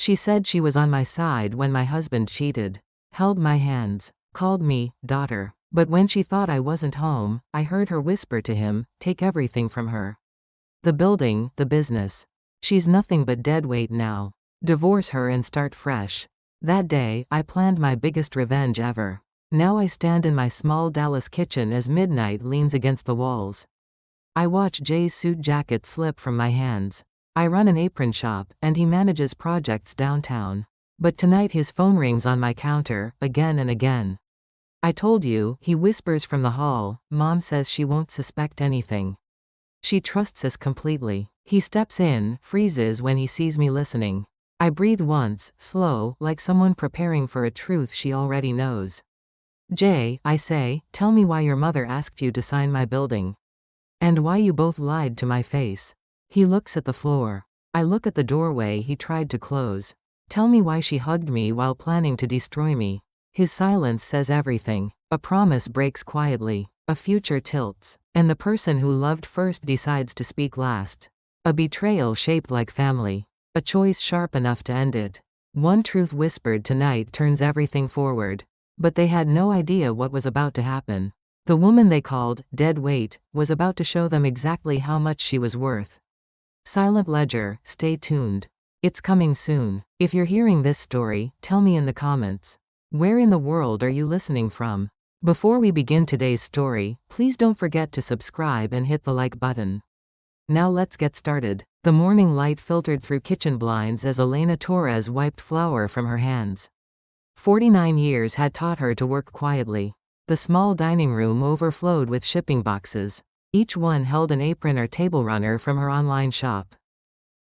She said she was on my side when my husband cheated. Held my hands. Called me daughter. But when she thought I wasn't home, I heard her whisper to him, take everything from her. The building, the business. She's nothing but dead weight now. Divorce her and start fresh. That day, I planned my biggest revenge ever. Now I stand in my small Dallas kitchen as midnight leans against the walls. I watch Jay's suit jacket slip from my hands. I run an apron shop, and he manages projects downtown. But tonight his phone rings on my counter, again and again. I told you, he whispers from the hall, Mom says she won't suspect anything. She trusts us completely. He steps in, freezes when he sees me listening. I breathe once, slow, like someone preparing for a truth she already knows. Jay, I say, tell me why your mother asked you to sign my building. And why you both lied to my face. He looks at the floor. I look at the doorway he tried to close. Tell me why she hugged me while planning to destroy me. His silence says everything. A promise breaks quietly. A future tilts. And the person who loved first decides to speak last. A betrayal shaped like family. A choice sharp enough to end it. One truth whispered tonight turns everything forward. But they had no idea what was about to happen. The woman they called dead weight was about to show them exactly how much she was worth. Silent Ledger, stay tuned. It's coming soon. If you're hearing this story, tell me in the comments. Where in the world are you listening from? Before we begin today's story, please don't forget to subscribe and hit the like button. Now let's get started. The morning light filtered through kitchen blinds as Elena Torres wiped flour from her hands. 49 years had taught her to work quietly. The small dining room overflowed with shipping boxes. Each one held an apron or table runner from her online shop.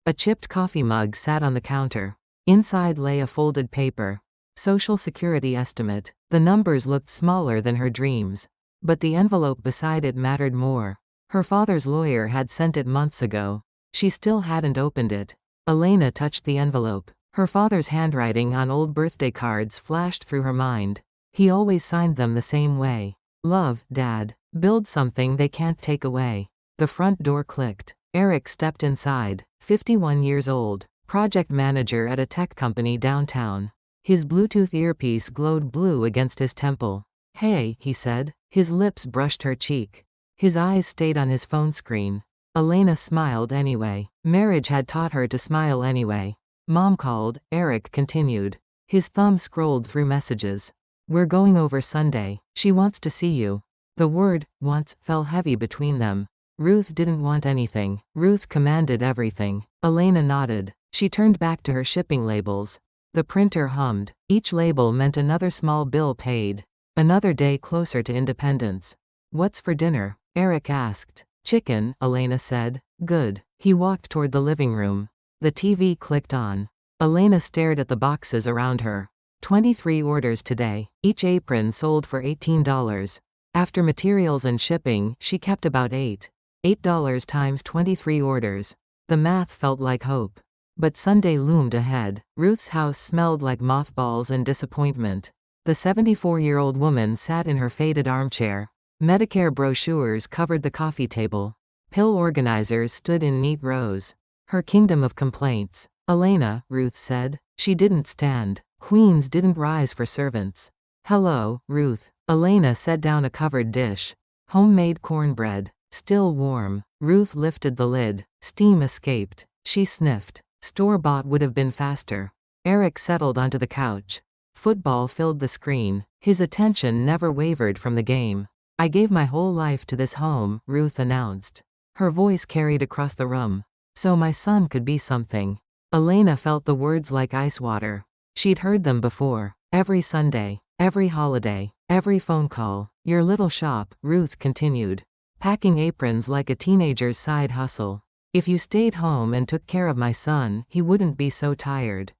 A chipped coffee mug sat on the counter. Inside lay a folded paper. Social Security estimate. The numbers looked smaller than her dreams. But the envelope beside it mattered more. Her father's lawyer had sent it months ago. She still hadn't opened it. Elena touched the envelope. Her father's handwriting on old birthday cards flashed through her mind. He always signed them the same way. Love, Dad. Build something they can't take away. The front door clicked. Eric stepped inside. 51 years old. Project manager at a tech company downtown. His Bluetooth earpiece glowed blue against his temple. Hey, he said. His lips brushed her cheek. His eyes stayed on his phone screen. Elena smiled anyway. Marriage had taught her to smile anyway. Mom called, Eric continued. His thumb scrolled through messages. We're going over Sunday. She wants to see you. The word, wants, fell heavy between them. Ruth didn't want anything. Ruth commanded everything. Elena nodded. She turned back to her shipping labels. The printer hummed. Each label meant another small bill paid. Another day closer to independence. What's for dinner? Eric asked. Chicken, Elena said. Good. He walked toward the living room. The TV clicked on. Elena stared at the boxes around her. 23 orders today. Each apron sold for $18. After materials and shipping, she kept about $8 times 23 orders. The math felt like hope. But Sunday loomed ahead. Ruth's house smelled like mothballs and disappointment. The 74-year-old woman sat in her faded armchair. Medicare brochures covered the coffee table. Pill organizers stood in neat rows. Her kingdom of complaints. Elena, Ruth said. She didn't stand. Queens didn't rise for servants. Hello, Ruth. Elena set down a covered dish. Homemade cornbread. Still warm. Ruth lifted the lid. Steam escaped. She sniffed. Store-bought would have been faster. Eric settled onto the couch. Football filled the screen. His attention never wavered from the game. I gave my whole life to this home, Ruth announced. Her voice carried across the room. So my son could be something. Elena felt the words like ice water. She'd heard them before. Every Sunday. Every holiday. Every phone call. Your little shop, Ruth continued. Packing aprons like a teenager's side hustle. If you stayed home and took care of my son, he wouldn't be so tired.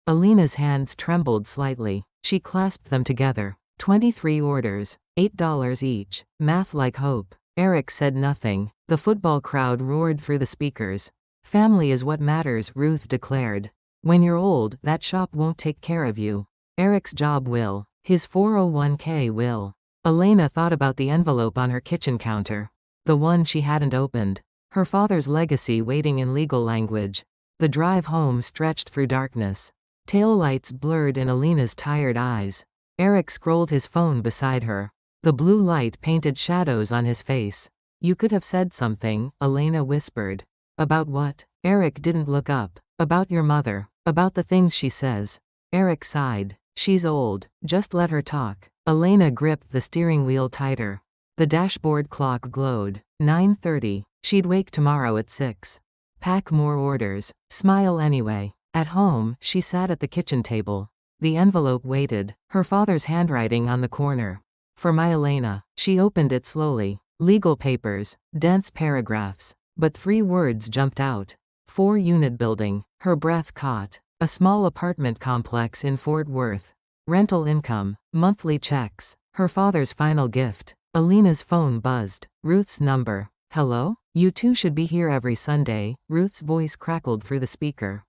Elena's hands trembled slightly. She clasped them together. 23 orders. $8 each. Math like hope. Eric said nothing. The football crowd roared through the speakers. Family is what matters, Ruth declared. When you're old, that shop won't take care of you. Eric's job will. His 401k will. Elena thought about the envelope on her kitchen counter. The one she hadn't opened. Her father's legacy waiting in legal language. The drive home stretched through darkness. Taillights blurred in Alina's tired eyes. Eric scrolled his phone beside her. The blue light painted shadows on his face. You could have said something, Elena whispered. About what? Eric didn't look up. About your mother. About the things she says. Eric sighed. She's old. Just let her talk. Elena gripped the steering wheel tighter. The dashboard clock glowed. 9:30. She'd wake tomorrow at 6. Pack more orders. Smile anyway. At home, she sat at the kitchen table. The envelope waited, her father's handwriting on the corner. For my Elena. She opened it slowly. Legal papers, dense paragraphs. But 3 words jumped out. 4-unit building. Her breath caught. A small apartment complex in Fort Worth. Rental income. Monthly checks. Her father's final gift. Alina's phone buzzed. Ruth's number. Hello? You two should be here every Sunday. Ruth's voice crackled through the speaker.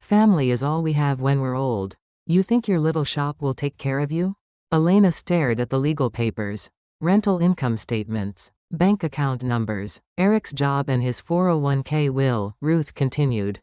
Family is all we have when we're old. You think your little shop will take care of you? Elena stared at the legal papers. Rental income statements. Bank account numbers. Eric's job and his 401k will, Ruth continued.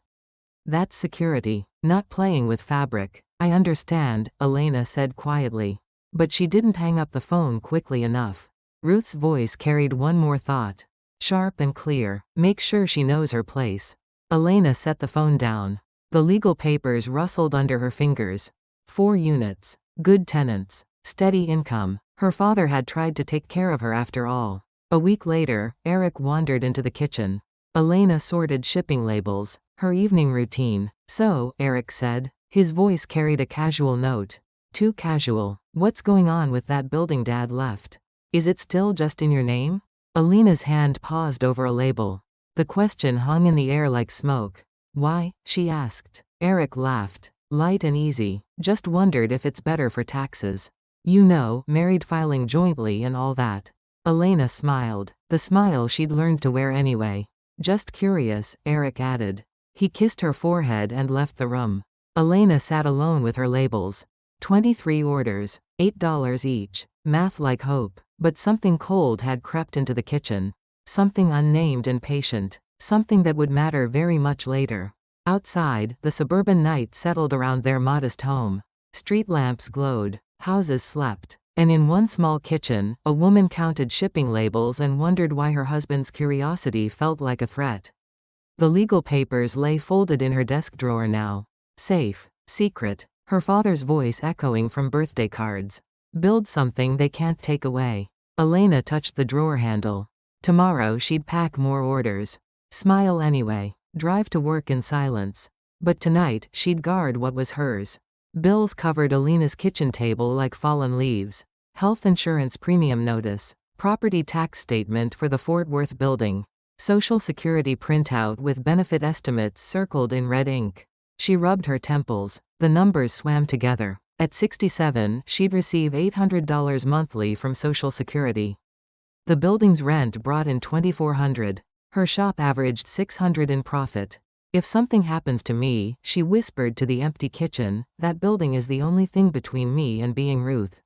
That's security. Not playing with fabric. I understand, Elena said quietly. But she didn't hang up the phone quickly enough. Ruth's voice carried one more thought. Sharp and clear. Make sure she knows her place. Elena set the phone down. The legal papers rustled under her fingers. 4 units. Good tenants. Steady income. Her father had tried to take care of her after all. A week later, Eric wandered into the kitchen. Elena sorted shipping labels. Her evening routine. So, Eric said. His voice carried a casual note. Too casual. What's going on with that building Dad left? Is it still just in your name? Elena's hand paused over a label. The question hung in the air like smoke. Why? She asked. Eric laughed. Light and easy. Just wondered if it's better for taxes. You know, married filing jointly and all that. Elena smiled. The smile she'd learned to wear anyway. Just curious, Eric added. He kissed her forehead and left the room. Elena sat alone with her labels. 23 orders. $8 each. Math like hope. But something cold had crept into the kitchen. Something unnamed and patient. Something that would matter very much later. Outside, the suburban night settled around their modest home. Street lamps glowed. Houses slept. And in one small kitchen, a woman counted shipping labels and wondered why her husband's curiosity felt like a threat. The legal papers lay folded in her desk drawer now. Safe. Secret. Her father's voice echoing from birthday cards. Build something they can't take away. Elena touched the drawer handle. Tomorrow she'd pack more orders. Smile anyway. Drive to work in silence. But tonight, she'd guard what was hers. Bills covered Elena's kitchen table like fallen leaves. Health insurance premium notice. Property tax statement for the Fort Worth building. Social security printout with benefit estimates circled in red ink. She rubbed her temples. The numbers swam together. At 67, she'd receive $800 monthly from Social Security. The building's rent brought in $2,400. Her shop averaged $600 in profit. If something happens to me, she whispered to the empty kitchen, that building is the only thing between me and being Ruth.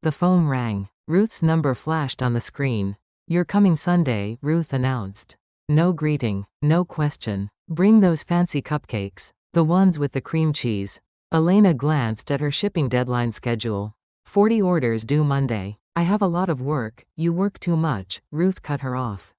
The phone rang. Ruth's number flashed on the screen. You're coming Sunday, Ruth announced. No greeting, no question. Bring those fancy cupcakes. The ones with the cream cheese. Elena glanced at her shipping deadline schedule. 40 orders due Monday. I have a lot of work. You work too much, Ruth cut her off.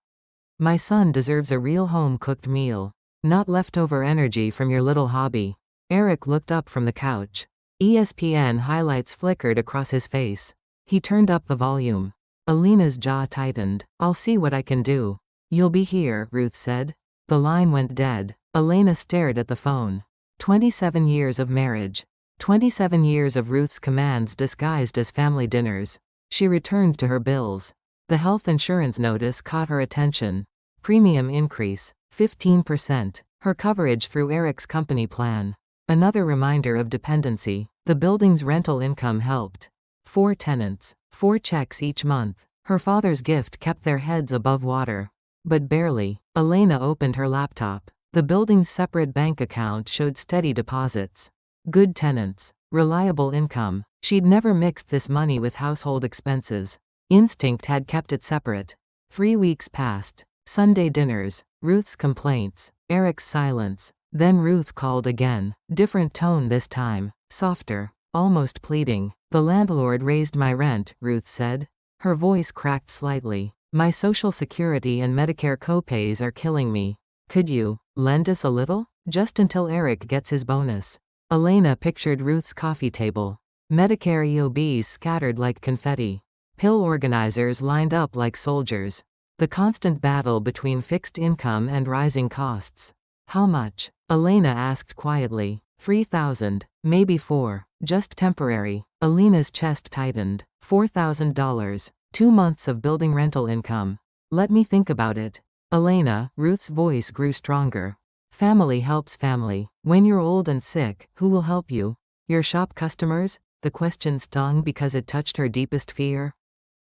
My son deserves a real home-cooked meal. Not leftover energy from your little hobby. Eric looked up from the couch. ESPN highlights flickered across his face. He turned up the volume. Elena's jaw tightened. I'll see what I can do. You'll be here, Ruth said. The line went dead. Elena stared at the phone. 27 years of marriage. 27 years of Ruth's commands disguised as family dinners. She returned to her bills. The health insurance notice caught her attention. Premium increase. 15%. Her coverage through Eric's company plan. Another reminder of dependency. The building's rental income helped. 4 tenants. 4 checks each month. Her father's gift kept their heads above water. But barely. Elena opened her laptop. The building's separate bank account showed steady deposits. Good tenants. Reliable income. She'd never mixed this money with household expenses. Instinct had kept it separate. 3 weeks passed. Sunday dinners. Ruth's complaints. Eric's silence. Then Ruth called again. Different tone this time. Softer. Almost pleading. The landlord raised my rent, Ruth said. Her voice cracked slightly. My Social Security and Medicare copays are killing me. Could you lend us a little? Just until Eric gets his bonus. Elena pictured Ruth's coffee table. Medicare EOBs scattered like confetti. Pill organizers lined up like soldiers. The constant battle between fixed income and rising costs. How much? Elena asked quietly. 3,000, maybe 4, just temporary. Elena's chest tightened. $4,000. 2 months of building rental income. Let me think about it. Elena, Ruth's voice grew stronger. Family helps family. When you're old and sick, who will help you? Your shop customers? The question stung because it touched her deepest fear.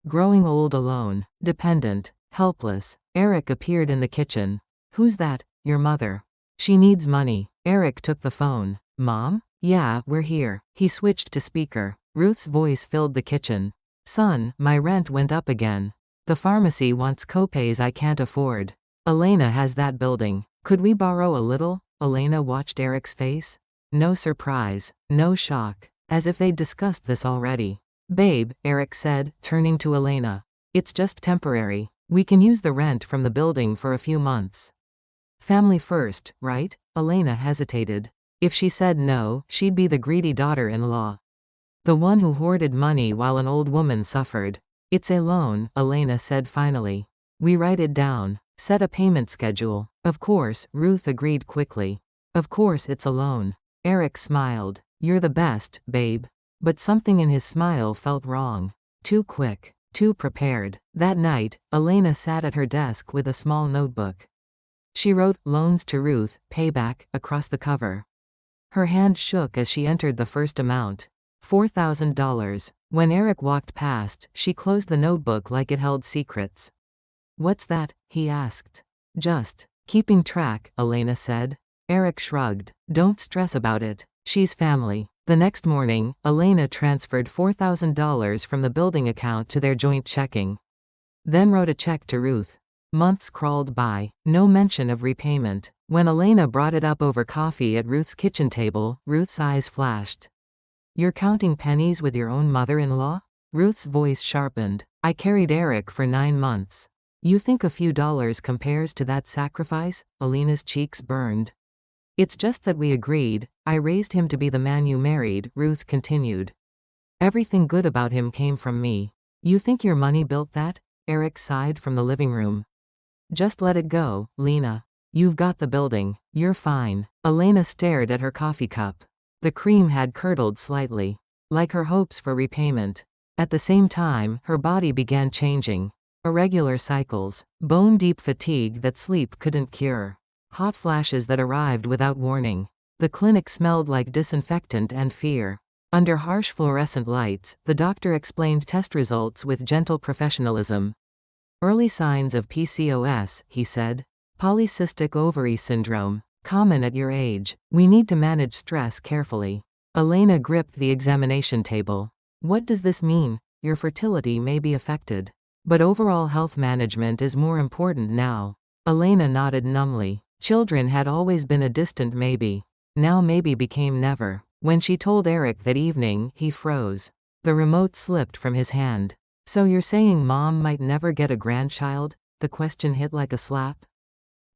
Growing old alone, dependent, helpless. Eric appeared in the kitchen. Who's that? Your mother. She needs money. Eric took the phone. Mom? Yeah, we're here. He switched to speaker. Ruth's voice filled the kitchen. Son, my rent went up again. The pharmacy wants copays I can't afford. Elena has that building. Could we borrow a little? Elena watched Eric's face. No surprise. No shock. As if they'd discussed this already. Babe, Eric said, turning to Elena. It's just temporary. We can use the rent from the building for a few months. Family first, right? Elena hesitated. If she said no, she'd be the greedy daughter-in-law. The one who hoarded money while an old woman suffered. It's a loan, Elena said finally. We write it down. Set a payment schedule. Of course, Ruth agreed quickly. Of course it's a loan. Eric smiled. You're the best, babe. But something in his smile felt wrong. Too quick. Too prepared. That night, Elena sat at her desk with a small notebook. She wrote, loans to Ruth, payback, across the cover. Her hand shook as she entered the first amount. $4,000. When Eric walked past, she closed the notebook like it held secrets. What's that? He asked. Just keeping track, Elena said. Eric shrugged. Don't stress about it. She's family. The next morning, Elena transferred $4,000 from the building account to their joint checking. Then wrote a check to Ruth. Months crawled by. No mention of repayment. When Elena brought it up over coffee at Ruth's kitchen table, Ruth's eyes flashed. You're counting pennies with your own mother-in-law? Ruth's voice sharpened. I carried Eric for 9 months. You think a few dollars compares to that sacrifice? Elena's cheeks burned. It's just that we agreed. I raised him to be the man you married, Ruth continued. Everything good about him came from me. You think your money built that? Eric sighed from the living room. Just let it go, Lena. You've got the building. You're fine. Elena stared at her coffee cup. The cream had curdled slightly. Like her hopes for repayment. At the same time, her body began changing. Irregular cycles. Bone-deep fatigue that sleep couldn't cure. Hot flashes that arrived without warning. The clinic smelled like disinfectant and fear. Under harsh fluorescent lights, the doctor explained test results with gentle professionalism. Early signs of PCOS, he said. Polycystic ovary syndrome. Common at your age. We need to manage stress carefully. Elena gripped the examination table. What does this mean? Your fertility may be affected. But overall health management is more important now. Elena nodded numbly. Children had always been a distant maybe. Now maybe became never. When she told Eric that evening, he froze. The remote slipped from his hand. So you're saying Mom might never get a grandchild? The question hit like a slap.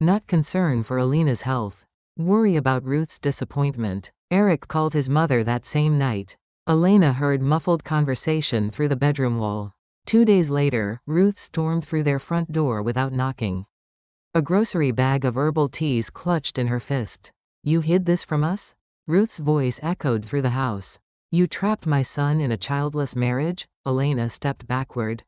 Not concern for Elena's health. Worry about Ruth's disappointment. Eric called his mother that same night. Elena heard muffled conversation through the bedroom wall. 2 days later, Ruth stormed through their front door without knocking. A grocery bag of herbal teas clutched in her fist. You hid this from us? Ruth's voice echoed through the house. You trapped my son in a childless marriage? Elena stepped backward.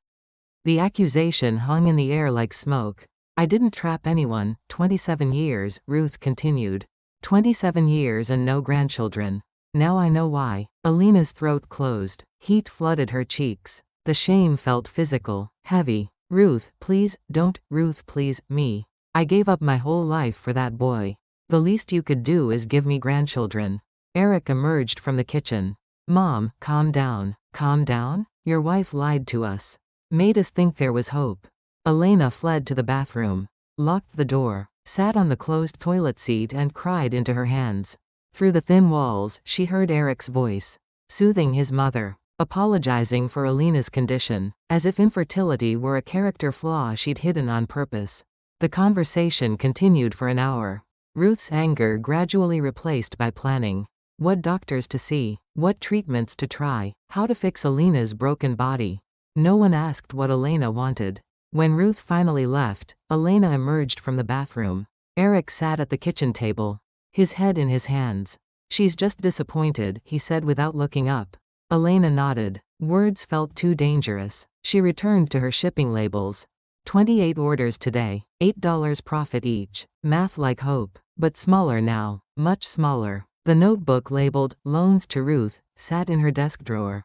The accusation hung in the air like smoke. I didn't trap anyone. 27 years, Ruth continued. 27 years and no grandchildren. Now I know why. Elena's throat closed. Heat flooded her cheeks. The shame felt physical, heavy. Ruth, please, don't. Ruth, please, me. I gave up my whole life for that boy. The least you could do is give me grandchildren. Eric emerged from the kitchen. Mom, calm down. Calm down? Your wife lied to us. Made us think there was hope. Elena fled to the bathroom. Locked the door. sat on the closed toilet seat and cried into her hands. Through the thin walls, she heard Eric's voice, soothing his mother, apologizing for Alina's condition, as if infertility were a character flaw she'd hidden on purpose. The conversation continued for an hour. Ruth's anger gradually replaced by planning. What doctors to see, what treatments to try, how to fix Alina's broken body. No one asked what Elena wanted. When Ruth finally left, Elena emerged from the bathroom. Eric sat at the kitchen table, his head in his hands. "She's just disappointed," he said without looking up. Elena nodded. Words felt too dangerous. She returned to her shipping labels. 28 orders today, $8 profit each. Math like hope, but smaller now, much smaller. The notebook labeled, "Loans to Ruth," sat in her desk drawer.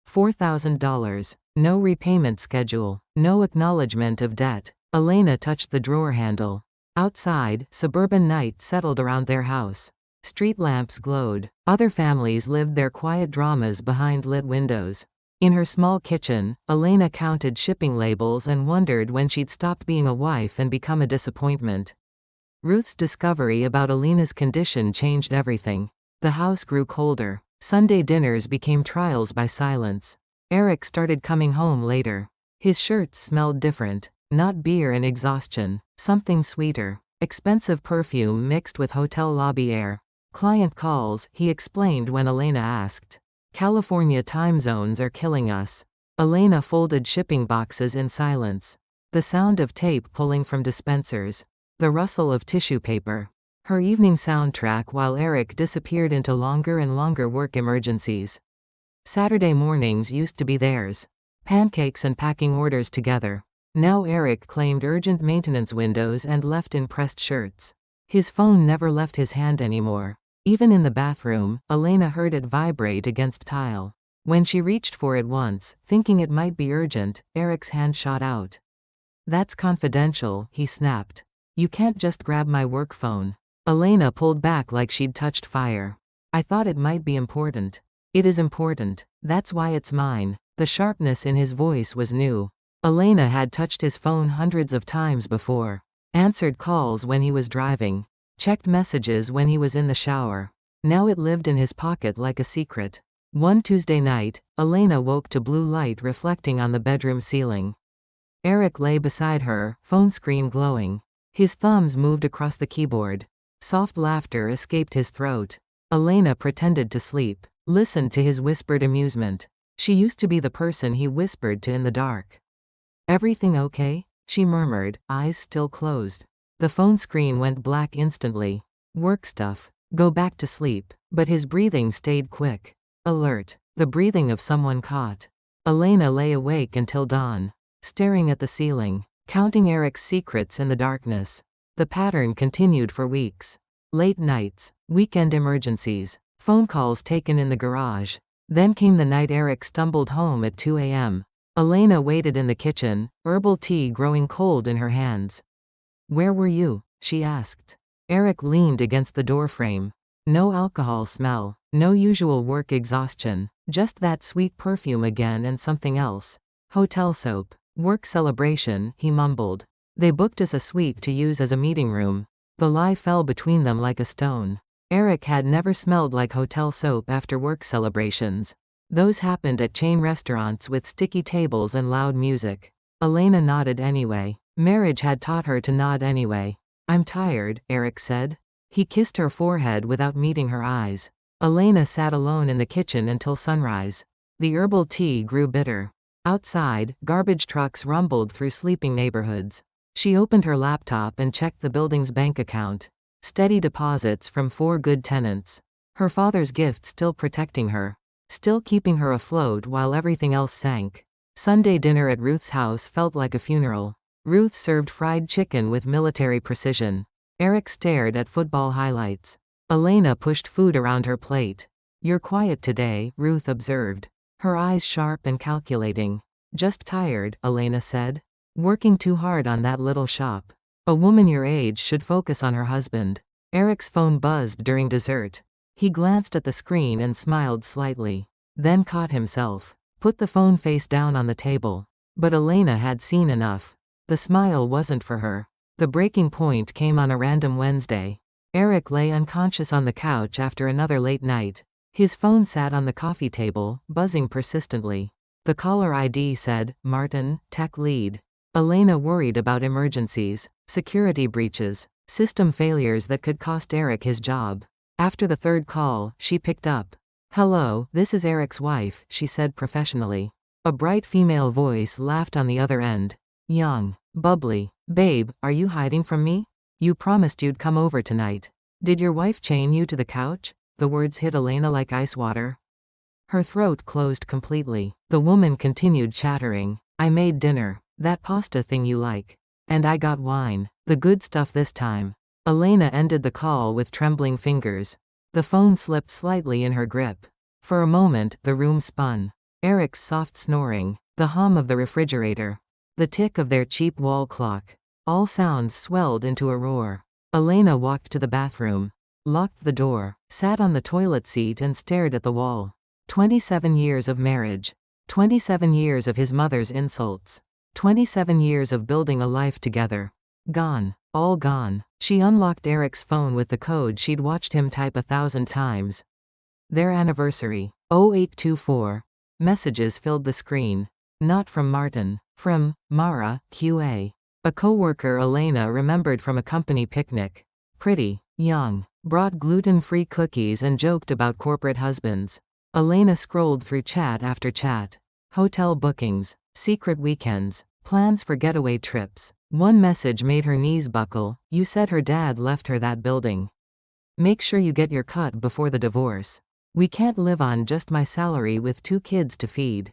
$4,000. No repayment schedule, no acknowledgement of debt. Elena touched the drawer handle. Outside, suburban night settled around their house. Street lamps glowed. Other families lived their quiet dramas behind lit windows. In her small kitchen, Elena counted shipping labels and wondered when she'd stop being a wife and become a disappointment. Ruth's discovery about Alina's condition changed everything. The house grew colder. Sunday dinners became trials by silence. Eric started coming home later. His shirts smelled different. Not beer and exhaustion. Something sweeter. Expensive perfume mixed with hotel lobby air. "Client calls," he explained when Elena asked. "California time zones are killing us." Elena folded shipping boxes in silence. The sound of tape pulling from dispensers. The rustle of tissue paper. Her evening soundtrack while Eric disappeared into longer and longer work emergencies. Saturday mornings used to be theirs. Pancakes and packing orders together. Now Eric claimed urgent maintenance windows and left in pressed shirts. His phone never left his hand anymore. Even in the bathroom, Elena heard it vibrate against tile. When she reached for it once, thinking it might be urgent, Eric's hand shot out. "That's confidential," he snapped. "You can't just grab my work phone." Elena pulled back like she'd touched fire. "I thought it might be important." "It is important. That's why it's mine." The sharpness in his voice was new. Elena had touched his phone hundreds of times before. Answered calls when he was driving. Checked messages when he was in the shower. Now it lived in his pocket like a secret. One Tuesday night, Elena woke to blue light reflecting on the bedroom ceiling. Eric lay beside her, phone screen glowing. His thumbs moved across the keyboard. Soft laughter escaped his throat. Elena pretended to sleep, listened to his whispered amusement. She used to be the person he whispered to in the dark. "Everything okay?" she murmured, eyes still closed. The phone screen went black instantly. "Work stuff. Go back to sleep." But his breathing stayed quick. Alert. The breathing of someone caught. Elena lay awake until dawn, staring at the ceiling, counting Eric's secrets in the darkness. The pattern continued for weeks. Late nights, weekend emergencies, phone calls taken in the garage. Then came the night Eric stumbled home at 2 a.m. Elena waited in the kitchen, herbal tea growing cold in her hands. "Where were you?" she asked. Eric leaned against the doorframe. No alcohol smell, no usual work exhaustion, just that sweet perfume again and something else. "Hotel soap. Work celebration," he mumbled. "They booked us a suite to use as a meeting room." The lie fell between them like a stone. Eric had never smelled like hotel soap after work celebrations. Those happened at chain restaurants with sticky tables and loud music. Elena nodded anyway. Marriage had taught her to nod anyway. "I'm tired," Eric said. He kissed her forehead without meeting her eyes. Elena sat alone in the kitchen until sunrise. The herbal tea grew bitter. Outside, garbage trucks rumbled through sleeping neighborhoods. She opened her laptop and checked the building's bank account. Steady deposits from 4 good tenants. Her father's gift still protecting her. Still keeping her afloat while everything else sank. Sunday dinner at Ruth's house felt like a funeral. Ruth served fried chicken with military precision. Eric stared at football highlights. Elena pushed food around her plate. "You're quiet today," Ruth observed. Her eyes sharp and calculating. "Just tired," Elena said. "Working too hard on that little shop. A woman your age should focus on her husband." Eric's phone buzzed during dessert. He glanced at the screen and smiled slightly. Then caught himself. Put the phone face down on the table. But Elena had seen enough. The smile wasn't for her. The breaking point came on a random Wednesday. Eric lay unconscious on the couch after another late night. His phone sat on the coffee table, buzzing persistently. The caller ID said, Martin, tech lead. Elena worried about emergencies, security breaches, system failures that could cost Eric his job. After the third call, she picked up. Hello, this is Eric's wife, she said professionally. A bright female voice laughed on the other end. Young, bubbly. Babe, are you hiding from me? You promised you'd come over tonight. Did your wife chain you to the couch? The words hit Elena like ice water. Her throat closed completely. The woman continued chattering. I made dinner. That pasta thing you like. And I got wine. The good stuff this time. Elena ended the call with trembling fingers. The phone slipped slightly in her grip. For a moment, the room spun. Eric's soft snoring, the hum of the refrigerator, the tick of their cheap wall clock. All sounds swelled into a roar. Elena walked to the bathroom, locked the door, sat on the toilet seat and stared at the wall. 27 years of marriage. 27 years of his mother's insults. 27 years of building a life together. Gone. All gone. She unlocked Eric's phone with the code she'd watched him type 1,000 times. Their anniversary. 0824. Messages filled the screen. Not from Martin. From Mara, QA. A coworker Elena remembered from a company picnic. Pretty, young, brought gluten-free cookies and joked about corporate husbands. Elena scrolled through chat after chat. Hotel bookings, secret weekends, plans for getaway trips. One message made her knees buckle. You said her dad left her that building. Make sure you get your cut before the divorce. We can't live on just my salary with 2 kids to feed.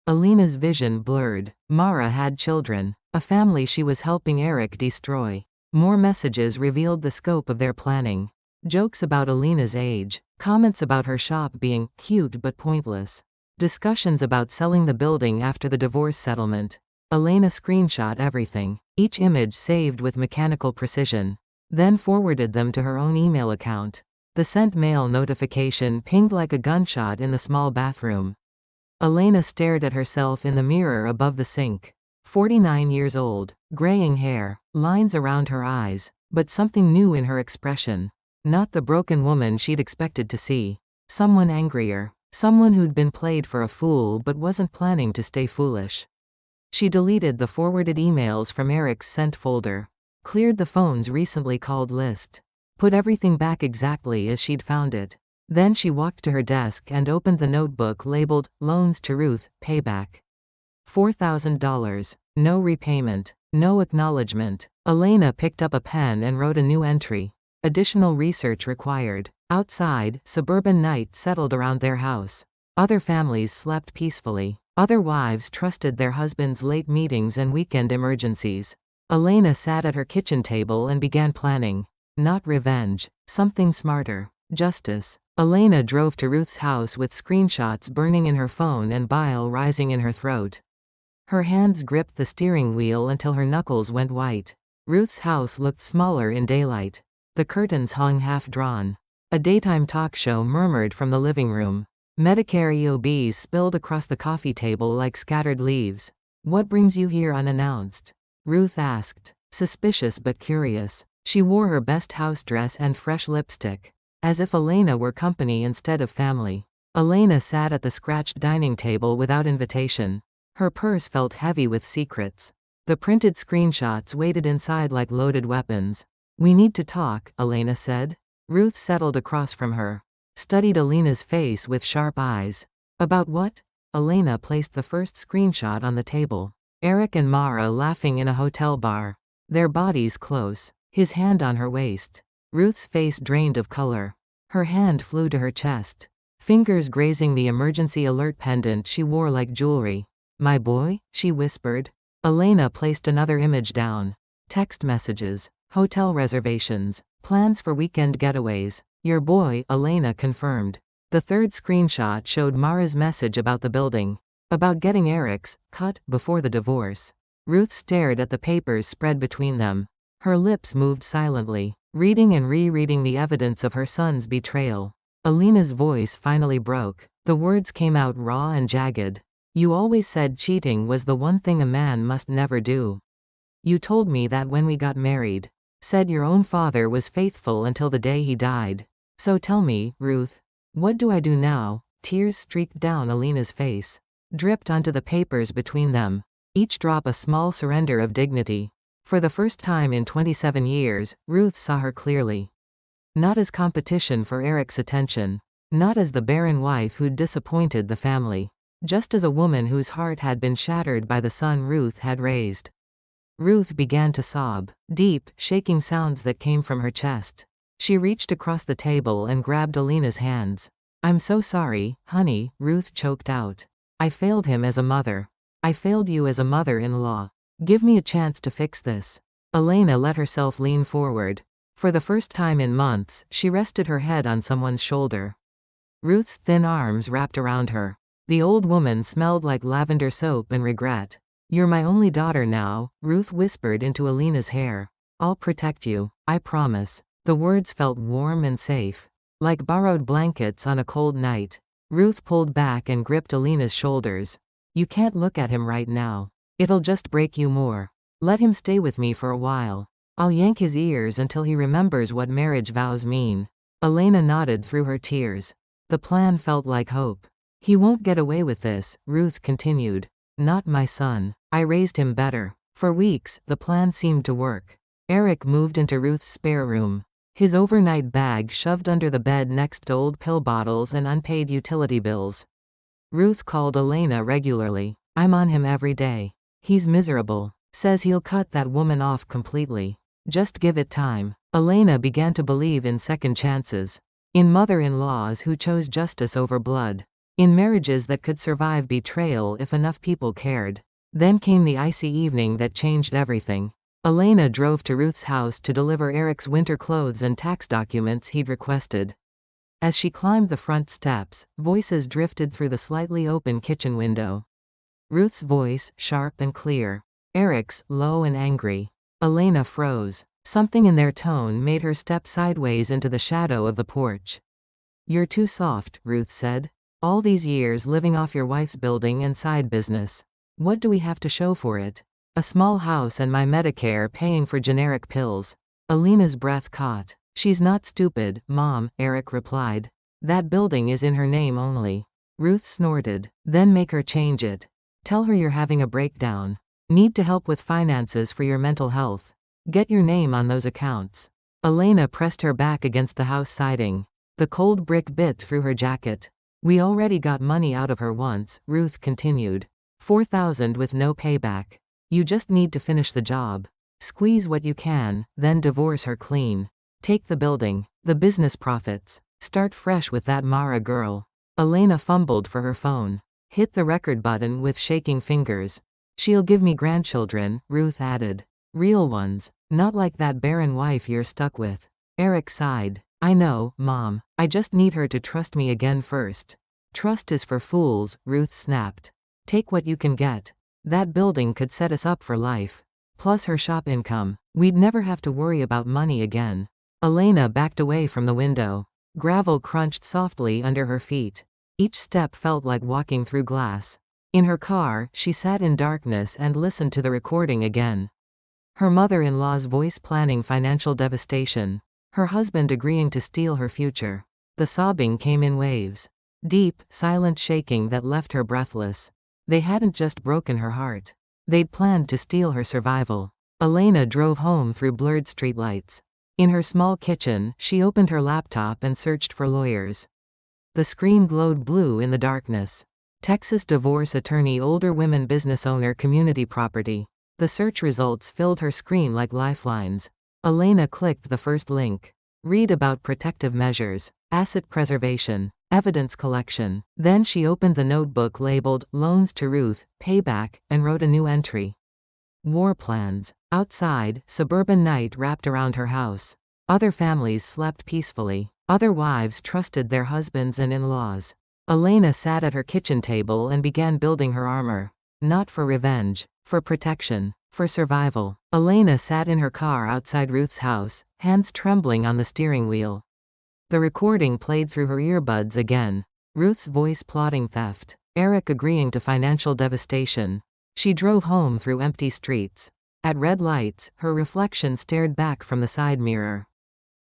Elena's vision blurred. Mara had children, a family she was helping Eric destroy. More messages revealed the scope of their planning. Jokes about Elena's age, comments about her shop being cute but pointless. Discussions about selling the building after the divorce settlement. Elena screenshot everything, each image saved with mechanical precision, then forwarded them to her own email account. The sent mail notification pinged like a gunshot in the small bathroom. Elena stared at herself in the mirror above the sink. 49 years old, graying hair, lines around her eyes, but something new in her expression. Not the broken woman she'd expected to see. Someone angrier. Someone who'd been played for a fool but wasn't planning to stay foolish. She deleted the forwarded emails from Eric's sent folder. Cleared the phone's recently called list. Put everything back exactly as she'd found it. Then she walked to her desk and opened the notebook labeled, Loans to Ruth, Payback. $4,000. No repayment. No acknowledgement. Elena picked up a pen and wrote a new entry. Additional research required. Outside, suburban night settled around their house. Other families slept peacefully. Other wives trusted their husbands' late meetings and weekend emergencies. Elena sat at her kitchen table and began planning. Not revenge. Something smarter. Justice. Elena drove to Ruth's house with screenshots burning in her phone and bile rising in her throat. Her hands gripped the steering wheel until her knuckles went white. Ruth's house looked smaller in daylight. The curtains hung half-drawn. A daytime talk show murmured from the living room. Medicare EOBs spilled across the coffee table like scattered leaves. What brings you here unannounced? Ruth asked. Suspicious but curious. She wore her best house dress and fresh lipstick. As if Elena were company instead of family. Elena sat at the scratched dining table without invitation. Her purse felt heavy with secrets. The printed screenshots waited inside like loaded weapons. We need to talk, Elena said. Ruth settled across from her. Studied Elena's face with sharp eyes. About what? Elena placed the first screenshot on the table. Eric and Mara laughing in a hotel bar. Their bodies close. His hand on her waist. Ruth's face drained of color. Her hand flew to her chest. Fingers grazing the emergency alert pendant she wore like jewelry. My boy? She whispered. Elena placed another image down. Text messages. Hotel reservations. Plans for weekend getaways. Your boy, Elena confirmed. The third screenshot showed Mara's message about the building. About getting Eric's cut before the divorce. Ruth stared at the papers spread between them. Her lips moved silently, reading and rereading the evidence of her son's betrayal. Elena's voice finally broke. The words came out raw and jagged. You always said cheating was the one thing a man must never do. You told me that when we got married. Said your own father was faithful until the day he died. So tell me, Ruth, what do I do now?" Tears streaked down Alina's face. Dripped onto the papers between them. Each drop a small surrender of dignity. For the first time in 27 years, Ruth saw her clearly. Not as competition for Eric's attention. Not as the barren wife who'd disappointed the family. Just as a woman whose heart had been shattered by the son Ruth had raised. Ruth began to sob. Deep, shaking sounds that came from her chest. She reached across the table and grabbed Alina's hands. "I'm so sorry, honey," Ruth choked out. "I failed him as a mother. I failed you as a mother-in-law. Give me a chance to fix this." Alina let herself lean forward. For the first time in months, she rested her head on someone's shoulder. Ruth's thin arms wrapped around her. The old woman smelled like lavender soap and regret. "You're my only daughter now," Ruth whispered into Alina's hair. "I'll protect you, I promise." The words felt warm and safe. Like borrowed blankets on a cold night. Ruth pulled back and gripped Alina's shoulders. "You can't look at him right now. It'll just break you more. Let him stay with me for a while. I'll yank his ears until he remembers what marriage vows mean." Alina nodded through her tears. The plan felt like hope. "He won't get away with this," Ruth continued. "Not my son. I raised him better." For weeks, the plan seemed to work. Eric moved into Ruth's spare room. His overnight bag shoved under the bed next to old pill bottles and unpaid utility bills. Ruth called Alina regularly. "I'm on him every day. He's miserable. Says he'll cut that woman off completely. Just give it time." Alina began to believe in second chances. In mother-in-laws who chose justice over blood. In marriages that could survive betrayal if enough people cared. Then came the icy evening that changed everything. Alina drove to Ruth's house to deliver Eric's winter clothes and tax documents he'd requested. As she climbed the front steps, voices drifted through the slightly open kitchen window. Ruth's voice, sharp and clear. Eric's, low and angry. Alina froze. Something in their tone made her step sideways into the shadow of the porch. "You're too soft," Ruth said. "All these years living off your wife's building and side business. What do we have to show for it? A small house and my Medicare paying for generic pills." Alina's breath caught. "She's not stupid, Mom," Eric replied. "That building is in her name only." Ruth snorted. "Then make her change it. Tell her you're having a breakdown. Need to help with finances for your mental health. Get your name on those accounts." Alina pressed her back against the house siding. The cold brick bit through her jacket. "We already got money out of her once," Ruth continued. $4,000 with no payback. You just need to finish the job. Squeeze what you can, then divorce her clean. Take the building, the business profits. Start fresh with that Mara girl." Alina fumbled for her phone. Hit the record button with shaking fingers. "She'll give me grandchildren," Ruth added. "Real ones. Not like that barren wife you're stuck with." Eric sighed. "I know, Mom. I just need her to trust me again first." "Trust is for fools," Ruth snapped. "Take what you can get. That building could set us up for life. Plus her shop income. We'd never have to worry about money again." Alina backed away from the window. Gravel crunched softly under her feet. Each step felt like walking through glass. In her car, she sat in darkness and listened to the recording again. Her mother-in-law's voice planning financial devastation. Her husband agreeing to steal her future. The sobbing came in waves. Deep, silent shaking that left her breathless. They hadn't just broken her heart. They'd planned to steal her survival. Alina drove home through blurred streetlights. In her small kitchen, she opened her laptop and searched for lawyers. The screen glowed blue in the darkness. Texas divorce attorney, older women, business owner, community property. The search results filled her screen like lifelines. Alina clicked the first link. Read about protective measures, asset preservation, evidence collection. Then she opened the notebook labeled Loans to Ruth, Payback, and wrote a new entry. War plans. Outside, suburban night wrapped around her house. Other families slept peacefully. Other wives trusted their husbands and in-laws. Alina sat at her kitchen table and began building her armor. Not for revenge, for protection, for survival. Alina sat in her car outside Ruth's house, hands trembling on the steering wheel. The recording played through her earbuds again. Ruth's voice plotting theft. Eric agreeing to financial devastation. She drove home through empty streets. At red lights, her reflection stared back from the side mirror.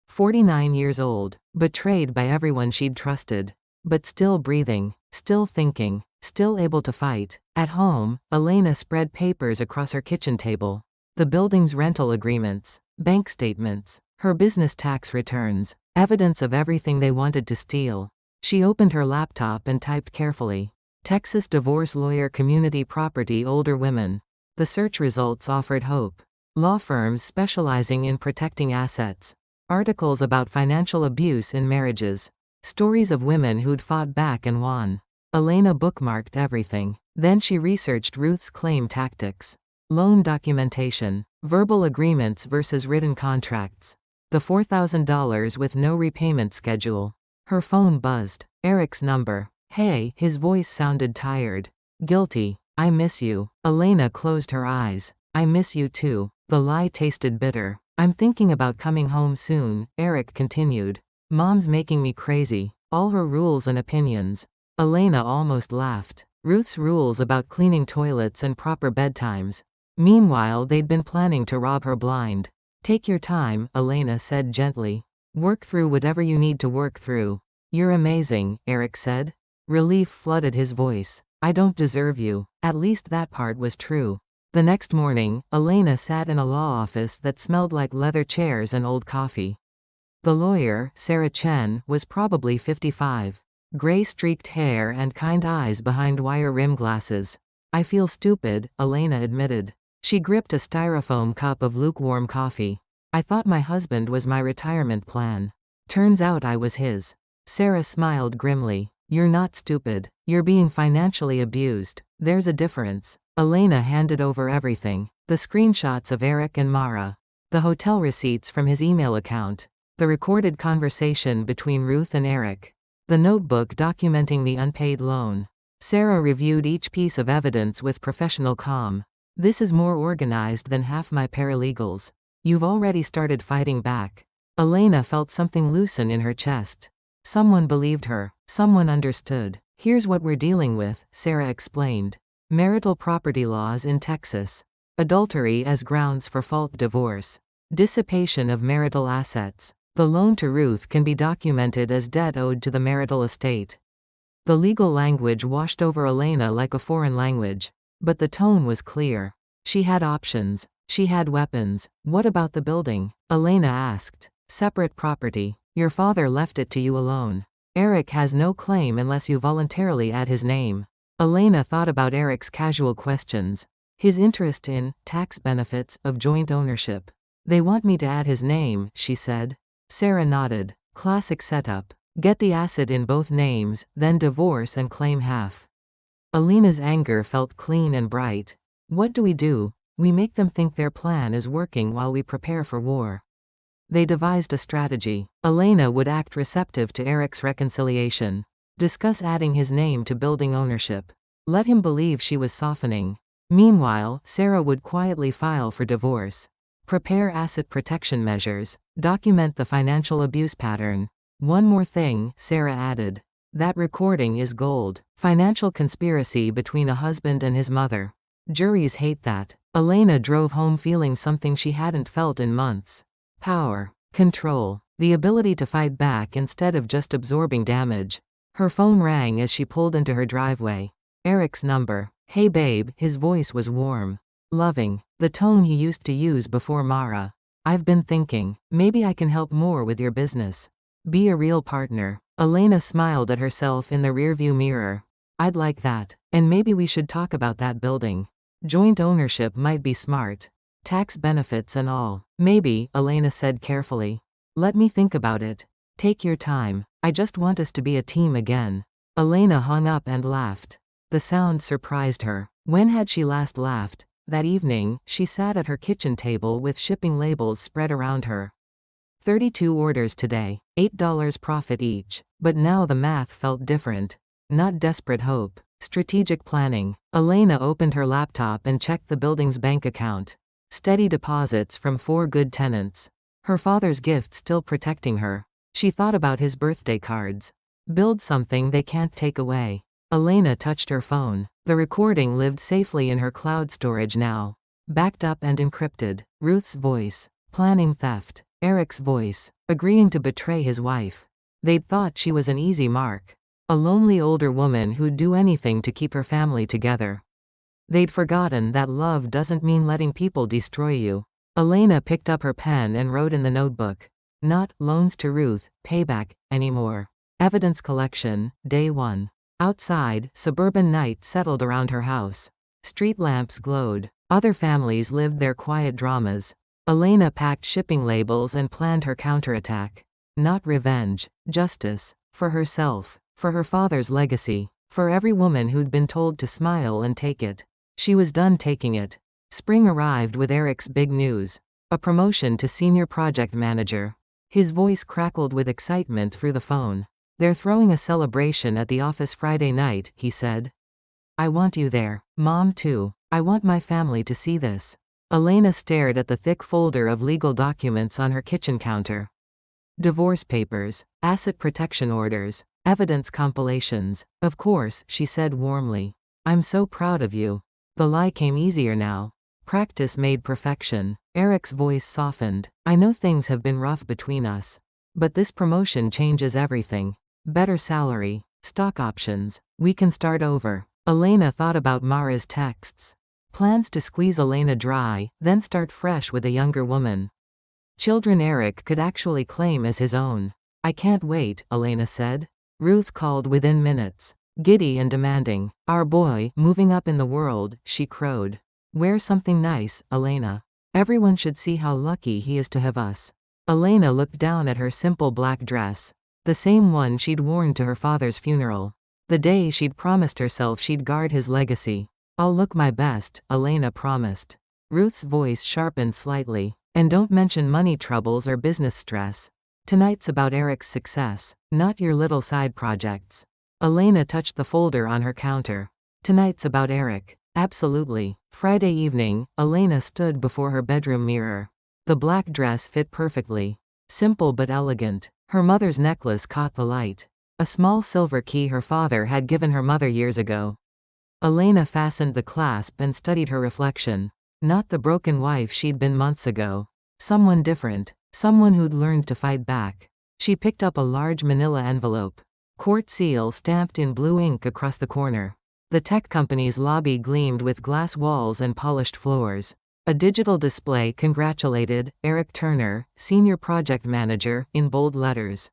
49 years old, betrayed by everyone she'd trusted. But still breathing, still thinking, still able to fight. At home, Elena spread papers across her kitchen table. The building's rental agreements, bank statements, her business tax returns, evidence of everything they wanted to steal. She opened her laptop and typed carefully. Texas divorce lawyer, community property, older women. The search results offered hope. Law firms specializing in protecting assets. Articles about financial abuse in marriages. Stories of women who'd fought back and won. Elena bookmarked everything. Then she researched Ruth's claim tactics. Loan documentation. Verbal agreements versus written contracts. The $4,000 with no repayment schedule. Her phone buzzed. Eric's number. Hey, his voice sounded tired. Guilty. I miss you. Elena closed her eyes. I miss you too. The lie tasted bitter. I'm thinking about coming home soon, Eric continued. Mom's making me crazy. All her rules and opinions. Elena almost laughed. Ruth's rules about cleaning toilets and proper bedtimes. Meanwhile, they'd been planning to rob her blind. Take your time, Elena said gently. Work through whatever you need to work through. You're amazing, Eric said. Relief flooded his voice. I don't deserve you. At least that part was true. The next morning, Elena sat in a law office that smelled like leather chairs and old coffee. The lawyer, Sarah Chen, was probably 55. Gray-streaked hair and kind eyes behind wire rim glasses. I feel stupid, Elena admitted. She gripped a styrofoam cup of lukewarm coffee. I thought my husband was my retirement plan. Turns out I was his. Sarah smiled grimly. You're not stupid. You're being financially abused. There's a difference. Elena handed over everything. The screenshots of Eric and Mara. The hotel receipts from his email account. The recorded conversation between Ruth and Eric. The notebook documenting the unpaid loan. Sarah reviewed each piece of evidence with professional calm. This is more organized than half my paralegals. You've already started fighting back. Elena felt something loosen in her chest. Someone believed her. Someone understood. Here's what we're dealing with, Sarah explained. Marital property laws in Texas. Adultery as grounds for fault divorce. Dissipation of marital assets. The loan to Ruth can be documented as debt owed to the marital estate. The legal language washed over Elena like a foreign language. But the tone was clear. She had options. She had weapons. What about the building? Elena asked. Separate property. Your father left it to you alone. Eric has no claim unless you voluntarily add his name. Elena thought about Eric's casual questions. His interest in tax benefits of joint ownership. They want me to add his name, she said. Sarah nodded. Classic setup. Get the asset in both names, then divorce and claim half. Elena's anger felt clean and bright. What do? We make them think their plan is working while we prepare for war. They devised a strategy. Elena would act receptive to Eric's reconciliation. Discuss adding his name to building ownership. Let him believe she was softening. Meanwhile, Sarah would quietly file for divorce. Prepare asset protection measures. Document the financial abuse pattern. One more thing, Sarah added. That recording is gold. Financial conspiracy between a husband and his mother. Juries hate that. Elena drove home feeling something she hadn't felt in months. Power. Control. The ability to fight back instead of just absorbing damage. Her phone rang as she pulled into her driveway. Eric's number. Hey babe, his voice was warm. Loving. The tone he used to use before Mara. I've been thinking, maybe I can help more with your business. Be a real partner. Elena smiled at herself in the rearview mirror. I'd like that. And maybe we should talk about that building. Joint ownership might be smart. Tax benefits and all. Maybe, Elena said carefully. Let me think about it. Take your time. I just want us to be a team again. Elena hung up and laughed. The sound surprised her. When had she last laughed? That evening, she sat at her kitchen table with shipping labels spread around her. 32 orders today, $8 profit each. But now the math felt different. Not desperate hope. Strategic planning. Elena opened her laptop and checked the building's bank account. Steady deposits from 4 good tenants. Her father's gift still protecting her. She thought about his birthday cards. Build something they can't take away. Elena touched her phone. The recording lived safely in her cloud storage now. backed up and encrypted. Ruth's voice, planning theft. Eric's voice, agreeing to betray his wife. They'd thought she was an easy mark. A lonely older woman who'd do anything to keep her family together. They'd forgotten that love doesn't mean letting people destroy you. Elena picked up her pen and wrote in the notebook. Not loans to Ruth, payback, anymore. Evidence collection, day 1. Outside, suburban night settled around her house. Street lamps glowed. Other families lived their quiet dramas. Elena packed shipping labels and planned her counterattack. Not revenge, justice. For herself, for her father's legacy, for every woman who'd been told to smile and take it. She was done taking it. Spring arrived with Eric's big news. A promotion to senior project manager. His voice crackled with excitement through the phone. They're throwing a celebration at the office Friday night, he said. I want you there. Mom too. I want my family to see this. Elena stared at the thick folder of legal documents on her kitchen counter. Divorce papers, asset protection orders, evidence compilations. Of course, she said warmly. I'm so proud of you. The lie came easier now. Practice made perfection. Eric's voice softened. I know things have been rough between us. But this promotion changes everything. Better salary, stock options. We can start over. Elena thought about Mara's texts. Plans to squeeze Elena dry, then start fresh with a younger woman. Children Eric could actually claim as his own. I can't wait, Elena said. Ruth called within minutes. Giddy and demanding. Our boy, moving up in the world, she crowed. Wear something nice, Elena. Everyone should see how lucky he is to have us. Elena looked down at her simple black dress. The same one she'd worn to her father's funeral. The day she'd promised herself she'd guard his legacy. I'll look my best, Elena promised. Ruth's voice sharpened slightly. And don't mention money troubles or business stress. Tonight's about Eric's success, not your little side projects. Elena touched the folder on her counter. Tonight's about Eric. Absolutely. Friday evening, Elena stood before her bedroom mirror. The black dress fit perfectly. Simple but elegant. Her mother's necklace caught the light. A small silver key her father had given her mother years ago. Elena fastened the clasp and studied her reflection. Not the broken wife she'd been months ago. Someone different. Someone who'd learned to fight back. She picked up a large manila envelope. Court seal stamped in blue ink across the corner. The tech company's lobby gleamed with glass walls and polished floors. A digital display congratulated Eric Turner, Senior Project Manager, in bold letters.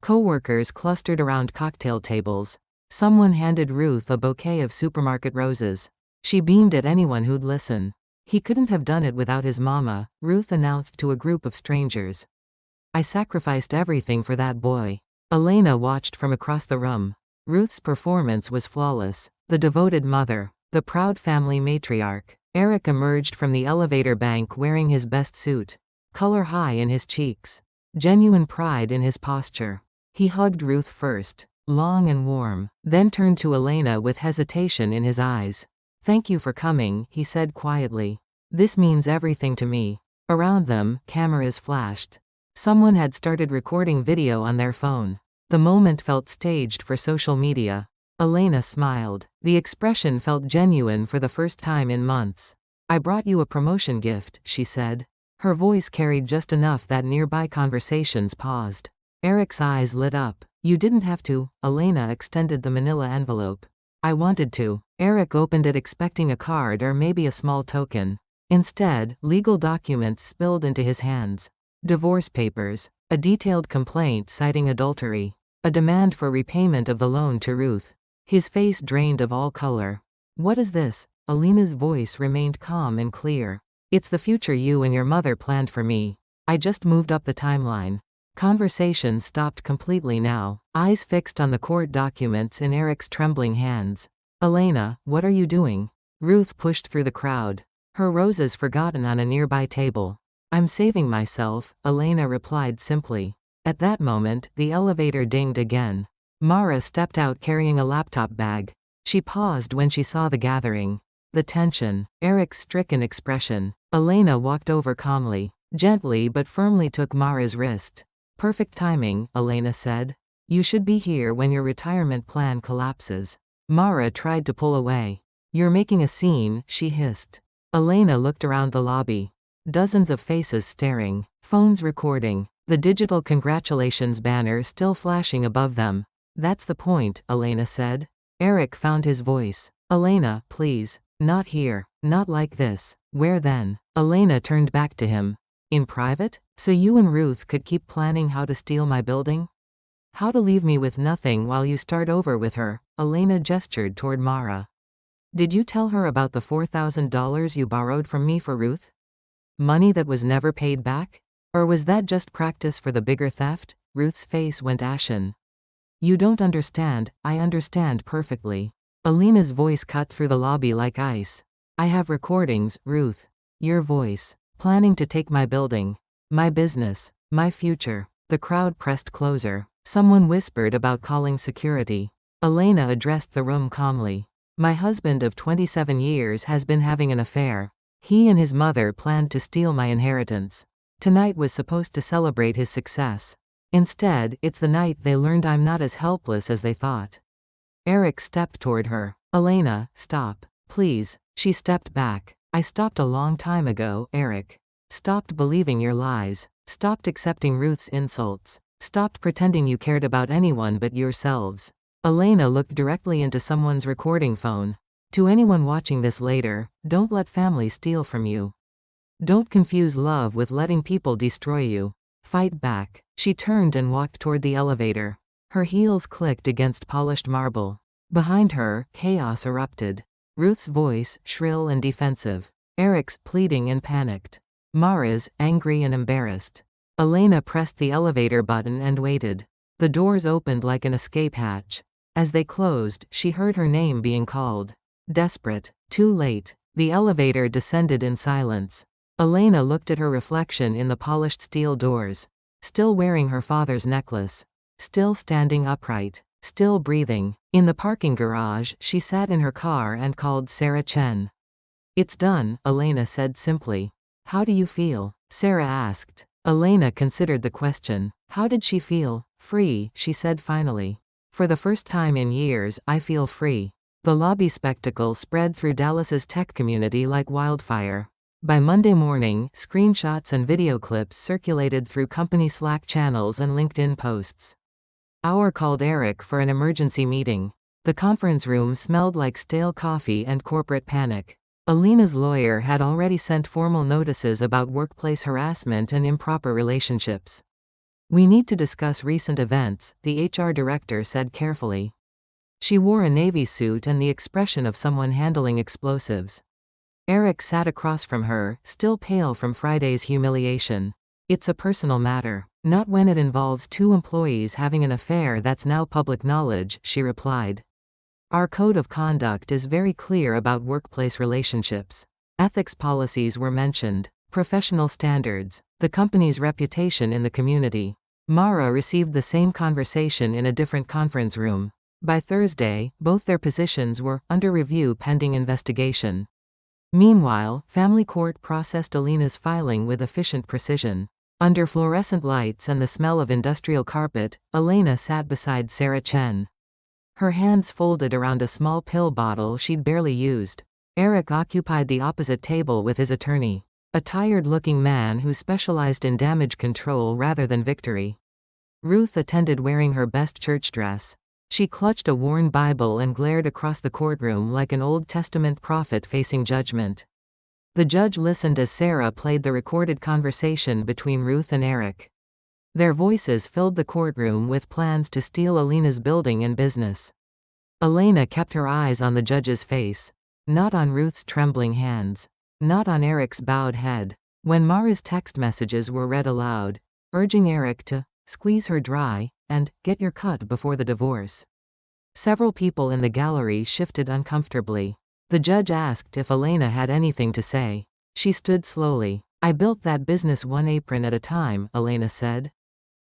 Co-workers clustered around cocktail tables. Someone handed Ruth a bouquet of supermarket roses. She beamed at anyone who'd listen. He couldn't have done it without his mama, Ruth announced to a group of strangers. I sacrificed everything for that boy. Elena watched from across the room. Ruth's performance was flawless. The devoted mother. The proud family matriarch. Eric emerged from the elevator bank wearing his best suit. Color high in his cheeks. Genuine pride in his posture. He hugged Ruth first. Long and warm. Then turned to Elena with hesitation in his eyes. Thank you for coming, he said quietly. This means everything to me. Around them, cameras flashed. Someone had started recording video on their phone. The moment felt staged for social media. Elena smiled. The expression felt genuine for the first time in months. I brought you a promotion gift, she said. Her voice carried just enough that nearby conversations paused. Eric's eyes lit up. You didn't have to, Elena extended the manila envelope. I wanted to. Eric opened it expecting a card or maybe a small token. Instead, legal documents spilled into his hands. Divorce papers. A detailed complaint citing adultery. A demand for repayment of the loan to Ruth. His face drained of all color. What is this? Elena's voice remained calm and clear. It's the future you and your mother planned for me. I just moved up the timeline. Conversation stopped completely now, eyes fixed on the court documents in Eric's trembling hands. Elena, what are you doing? Ruth pushed through the crowd. Her roses forgotten on a nearby table. I'm saving myself, Elena replied simply. At that moment, the elevator dinged again. Mara stepped out carrying a laptop bag. She paused when she saw the gathering. The tension, Eric's stricken expression. Elena walked over calmly, gently but firmly took Mara's wrist. Perfect timing, Elena said. You should be here when your retirement plan collapses. Mara tried to pull away. You're making a scene, she hissed. Elena looked around the lobby. Dozens of faces staring, phones recording, the digital congratulations banner still flashing above them. That's the point, Elena said. Eric found his voice. Elena, please. Not here. Not like this. Where then? Elena turned back to him. In private? So you and Ruth could keep planning how to steal my building? How to leave me with nothing while you start over with her? Elena gestured toward Mara. Did you tell her about the $4,000 you borrowed from me for Ruth? Money that was never paid back? Or was that just practice for the bigger theft? Ruth's face went ashen. You don't understand. I understand perfectly. Elena's voice cut through the lobby like ice. I have recordings, Ruth. Your voice. Planning to take my building. My business. My future. The crowd pressed closer. Someone whispered about calling security. Elena addressed the room calmly. My husband of 27 years has been having an affair. He and his mother planned to steal my inheritance. Tonight was supposed to celebrate his success. Instead, it's the night they learned I'm not as helpless as they thought. Eric stepped toward her. Elena, stop. Please. She stepped back. I stopped a long time ago, Eric. Stopped believing your lies. Stopped accepting Ruth's insults. Stopped pretending you cared about anyone but yourselves. Elena looked directly into someone's recording phone. To anyone watching this later, don't let family steal from you. Don't confuse love with letting people destroy you. Fight back. She turned and walked toward the elevator. Her heels clicked against polished marble. Behind her, chaos erupted. Ruth's voice, shrill and defensive. Eric's, pleading and panicked. Mara's, angry and embarrassed. Elena pressed the elevator button and waited. The doors opened like an escape hatch. As they closed, she heard her name being called. Desperate. Too late. The elevator descended in silence. Elena looked at her reflection in the polished steel doors. Still wearing her father's necklace. Still standing upright. Still breathing. In the parking garage, she sat in her car and called Sarah Chen. It's done, Elena said simply. How do you feel? Sarah asked. Elena considered the question. How did she feel? Free, she said finally. For the first time in years, I feel free. The lobby spectacle spread through Dallas's tech community like wildfire. By Monday morning, screenshots and video clips circulated through company Slack channels and LinkedIn posts. Our called Eric for an emergency meeting. The conference room smelled like stale coffee and corporate panic. Elena's lawyer had already sent formal notices about workplace harassment and improper relationships. We need to discuss recent events, the HR director said carefully. She wore a navy suit and the expression of someone handling explosives. Eric sat across from her, still pale from Friday's humiliation. It's a personal matter. Not when it involves two employees having an affair that's now public knowledge, she replied. Our code of conduct is very clear about workplace relationships. Ethics policies were mentioned. Professional standards. The company's reputation in the community. Mara received the same conversation in a different conference room. By Thursday, both their positions were under review pending investigation. Meanwhile, family court processed Elena's filing with efficient precision. Under fluorescent lights and the smell of industrial carpet, Elena sat beside Sarah Chen. Her hands folded around a small pill bottle she'd barely used. Eric occupied the opposite table with his attorney. A tired-looking man who specialized in damage control rather than victory. Ruth attended wearing her best church dress. She clutched a worn Bible and glared across the courtroom like an Old Testament prophet facing judgment. The judge listened as Sarah played the recorded conversation between Ruth and Eric. Their voices filled the courtroom with plans to steal Elena's building and business. Elena kept her eyes on the judge's face. Not on Ruth's trembling hands. Not on Eric's bowed head. When Mara's text messages were read aloud, urging Eric to squeeze her dry and get your cut before the divorce. Several people in the gallery shifted uncomfortably. The judge asked if Elena had anything to say. She stood slowly. I built that business one apron at a time, Elena said.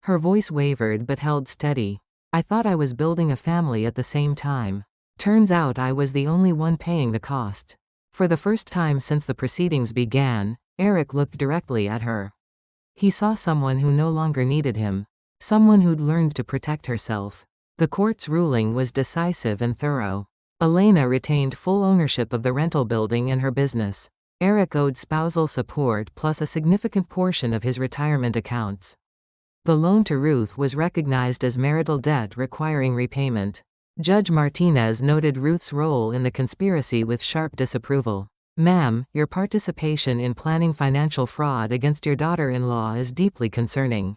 Her voice wavered but held steady. I thought I was building a family at the same time. Turns out I was the only one paying the cost. For the first time since the proceedings began, Eric looked directly at her. He saw someone who no longer needed him. Someone who'd learned to protect herself. The court's ruling was decisive and thorough. Elena retained full ownership of the rental building and her business. Eric owed spousal support plus a significant portion of his retirement accounts. The loan to Ruth was recognized as marital debt requiring repayment. Judge Martinez noted Ruth's role in the conspiracy with sharp disapproval. "Ma'am, your participation in planning financial fraud against your daughter-in-law is deeply concerning.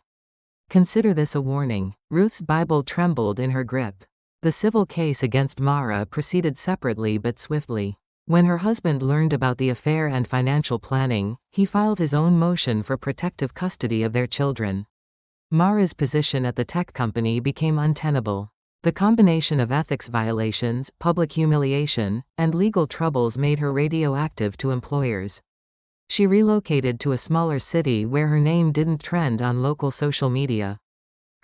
Consider this a warning." Ruth's Bible trembled in her grip. The civil case against Mara proceeded separately but swiftly. When her husband learned about the affair and financial planning, he filed his own motion for protective custody of their children. Mara's position at the tech company became untenable. The combination of ethics violations, public humiliation, and legal troubles made her radioactive to employers. She relocated to a smaller city where her name didn't trend on local social media.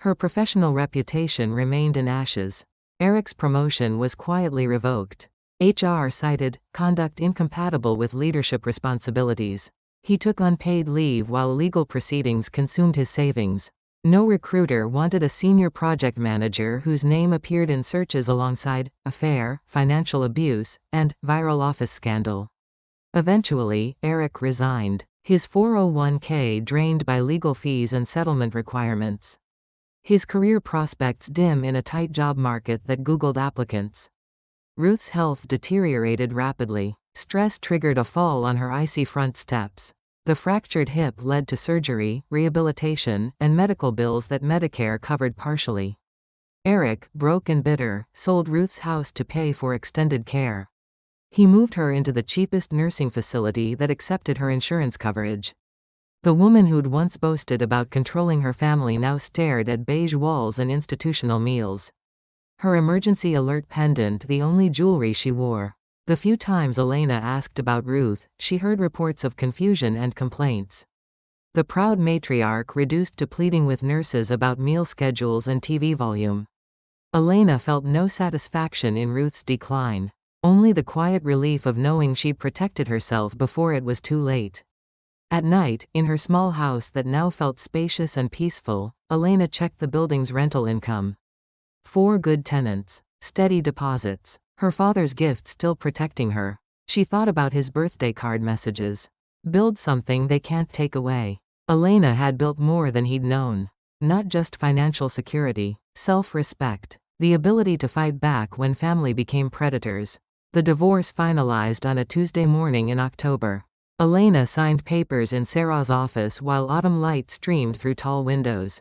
Her professional reputation remained in ashes. Eric's promotion was quietly revoked. HR cited conduct incompatible with leadership responsibilities. He took unpaid leave while legal proceedings consumed his savings. No recruiter wanted a senior project manager whose name appeared in searches alongside affair, financial abuse, and viral office scandal. Eventually, Eric resigned, his 401k drained by legal fees and settlement requirements. His career prospects dim in a tight job market that Googled applicants. Ruth's health deteriorated rapidly. Stress triggered a fall on her icy front steps. The fractured hip led to surgery, rehabilitation, and medical bills that Medicare covered partially. Eric, broke and bitter, sold Ruth's house to pay for extended care. He moved her into the cheapest nursing facility that accepted her insurance coverage. The woman who'd once boasted about controlling her family now stared at beige walls and institutional meals. Her emergency alert pendant the only jewelry she wore. The few times Elena asked about Ruth, she heard reports of confusion and complaints. The proud matriarch reduced to pleading with nurses about meal schedules and TV volume. Elena felt no satisfaction in Ruth's decline, only the quiet relief of knowing she'd protected herself before it was too late. At night, in her small house that now felt spacious and peaceful, Elena checked the building's rental income. 4 good tenants, steady deposits. Her father's gift still protecting her. She thought about his birthday card messages. Build something they can't take away. Elena had built more than he'd known. Not just financial security, self-respect, the ability to fight back when family became predators. The divorce finalized on a Tuesday morning in October. Elena signed papers in Sarah's office while autumn light streamed through tall windows.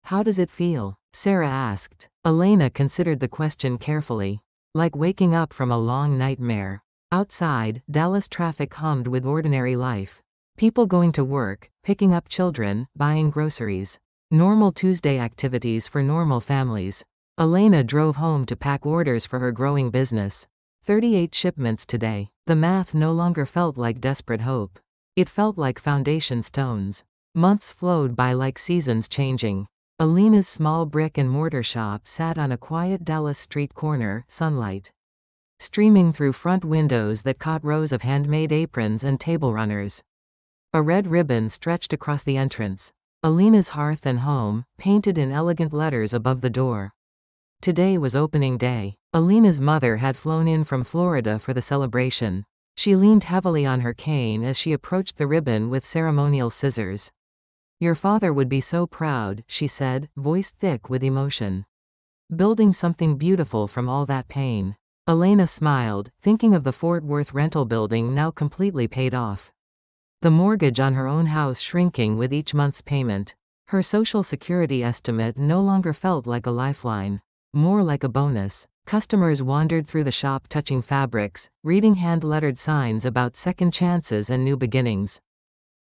"How does it feel?" Sarah asked. Elena considered the question carefully. "Like waking up from a long nightmare." Outside, Dallas traffic hummed with ordinary life. People going to work, picking up children, buying groceries. Normal Tuesday activities for normal families. Elena drove home to pack orders for her growing business. 38 shipments today. The math no longer felt like desperate hope. It felt like foundation stones. Months flowed by like seasons changing. Elena's small brick-and-mortar shop sat on a quiet Dallas street corner, sunlight streaming through front windows that caught rows of handmade aprons and table runners. A red ribbon stretched across the entrance. Elena's hearth and home, painted in elegant letters above the door. Today was opening day. Elena's mother had flown in from Florida for the celebration. She leaned heavily on her cane as she approached the ribbon with ceremonial scissors. "Your father would be so proud," she said, voice thick with emotion. "Building something beautiful from all that pain." Elena smiled, thinking of the Fort Worth rental building now completely paid off. The mortgage on her own house shrinking with each month's payment. Her Social Security estimate no longer felt like a lifeline, more like a bonus. Customers wandered through the shop touching fabrics, reading hand-lettered signs about second chances and new beginnings.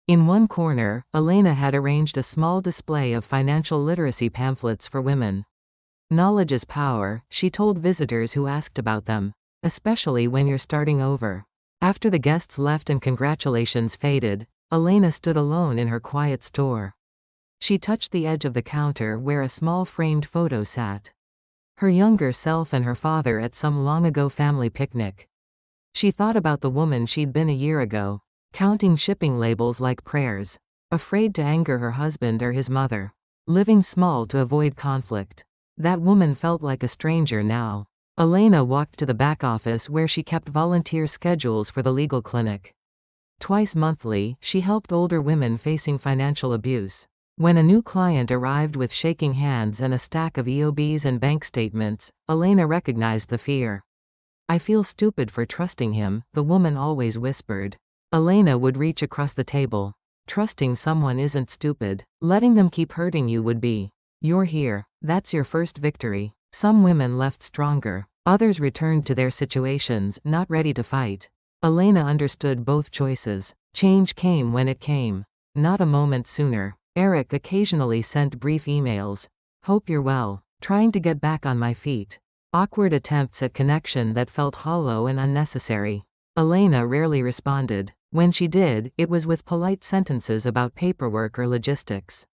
In one corner, Elena had arranged a small display of financial literacy pamphlets for women. "Knowledge is power," she told visitors who asked about them, "especially when you're starting over." After the guests left and congratulations faded, Elena stood alone in her quiet store. She touched the edge of the counter where a small framed photo sat. Her younger self and her father at some long-ago family picnic. She thought about the woman she'd been a year ago, counting shipping labels like prayers, afraid to anger her husband or his mother, living small to avoid conflict. That woman felt like a stranger now. Elena walked to the back office where she kept volunteer schedules for the legal clinic. Twice monthly, she helped older women facing financial abuse. When a new client arrived with shaking hands and a stack of EOBs and bank statements, Elena recognized the fear. "I feel stupid for trusting him," the woman always whispered. Elena would reach across the table. "Trusting someone isn't stupid. Letting them keep hurting you would be. You're here. That's your first victory." Some women left stronger. Others returned to their situations, not ready to fight. Elena understood both choices. Change came when it came. Not a moment sooner. Eric occasionally sent brief emails. "Hope you're well. Trying to get back on my feet." Awkward attempts at connection that felt hollow and unnecessary. Elena rarely responded. When she did, it was with polite sentences about paperwork or logistics.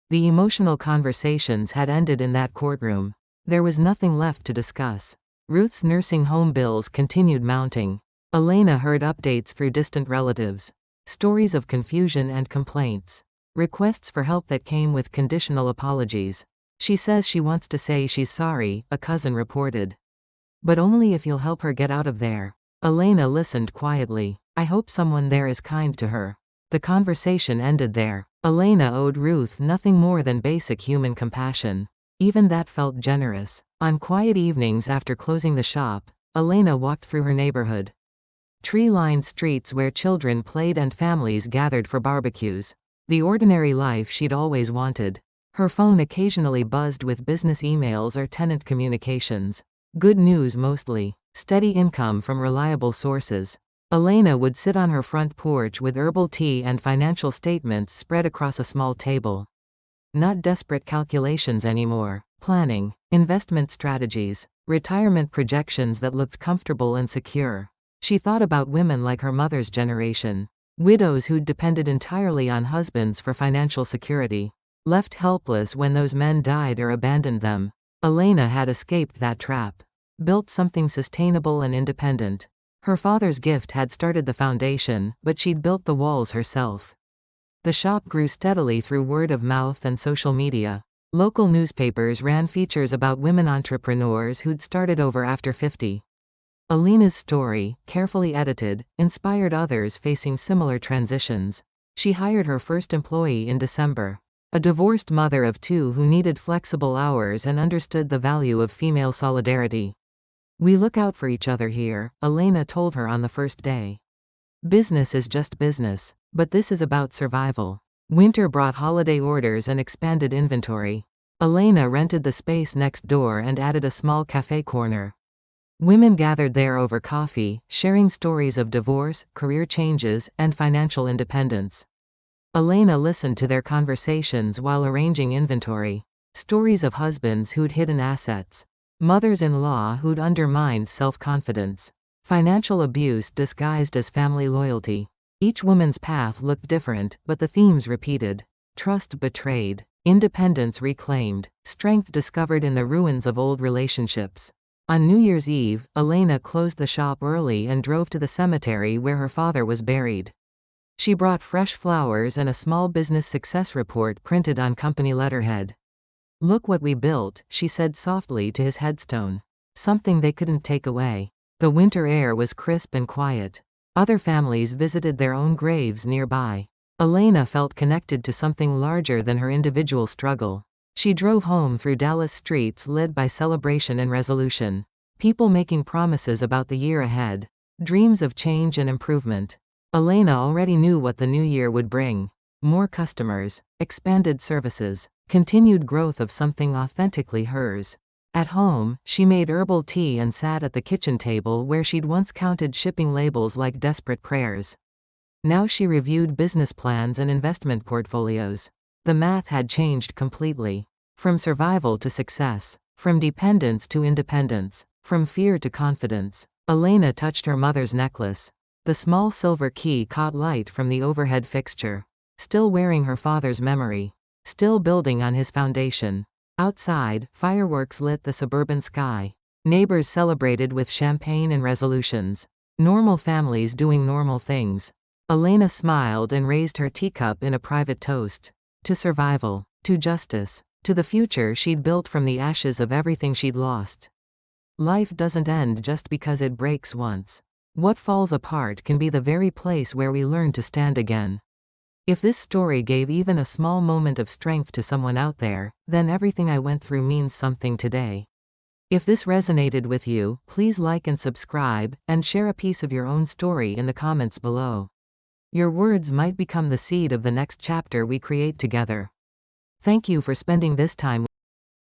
The emotional conversations had ended in that courtroom. There was nothing left to discuss. Ruth's nursing home bills continued mounting. Elena heard updates through distant relatives. Stories of confusion and complaints. Requests for help that came with conditional apologies. "She says she wants to say she's sorry," a cousin reported. "But only if you'll help her get out of there." Elena listened quietly. "I hope someone there is kind to her." The conversation ended there. Elena owed Ruth nothing more than basic human compassion. Even that felt generous. On quiet evenings after closing the shop, Elena walked through her neighborhood. Tree-lined streets where children played and families gathered for barbecues. The ordinary life she'd always wanted. Her phone occasionally buzzed with business emails or tenant communications. Good news mostly. Steady income from reliable sources. Elena would sit on her front porch with herbal tea and financial statements spread across a small table. Not desperate calculations anymore. Planning. Investment strategies. Retirement projections that looked comfortable and secure. She thought about women like her mother's generation. Widows who'd depended entirely on husbands for financial security. Left helpless when those men died or abandoned them. Elena had escaped that trap. Built something sustainable and independent. Her father's gift had started the foundation, but she'd built the walls herself. The shop grew steadily through word of mouth and social media. Local newspapers ran features about women entrepreneurs who'd started over after 50. Elena's story, carefully edited, inspired others facing similar transitions. She hired her first employee in December. A divorced mother of two who needed flexible hours and understood the value of female solidarity. "We look out for each other here," Elena told her on the first day. "Business is just business, but this is about survival." Winter brought holiday orders and expanded inventory. Elena rented the space next door and added a small cafe corner. Women gathered there over coffee, sharing stories of divorce, career changes, and financial independence. Elena listened to their conversations while arranging inventory. Stories of husbands who'd hidden assets. Mothers-in-law who'd undermined self-confidence. Financial abuse disguised as family loyalty. Each woman's path looked different, but the themes repeated. Trust betrayed. Independence reclaimed. Strength discovered in the ruins of old relationships. On New Year's Eve, Elena closed the shop early and drove to the cemetery where her father was buried. She brought fresh flowers and a small business success report printed on company letterhead. "Look what we built," she said softly to his headstone. Something they couldn't take away. The winter air was crisp and quiet. Other families visited their own graves nearby. Elena felt connected to something larger than her individual struggle. She drove home through Dallas streets lit by celebration and resolution. People making promises about the year ahead. Dreams of change and improvement. Elena already knew what the new year would bring. More customers, expanded services, continued growth of something authentically hers. At home, she made herbal tea and sat at the kitchen table where she'd once counted shipping labels like desperate prayers. Now she reviewed business plans and investment portfolios. The math had changed completely. From survival to success. From dependence to independence. From fear to confidence. Elena touched her mother's necklace. The small silver key caught light from the overhead fixture. Still wearing her father's memory. Still building on his foundation. Outside, fireworks lit the suburban sky. Neighbors celebrated with champagne and resolutions. Normal families doing normal things. Elena smiled and raised her teacup in a private toast. To survival. To justice. To the future she'd built from the ashes of everything she'd lost. Life doesn't end just because it breaks once. What falls apart can be the very place where we learn to stand again. If this story gave even a small moment of strength to someone out there, then everything I went through means something today. If this resonated with you, please like and subscribe, and share a piece of your own story in the comments below. Your words might become the seed of the next chapter we create together. Thank you for spending this time with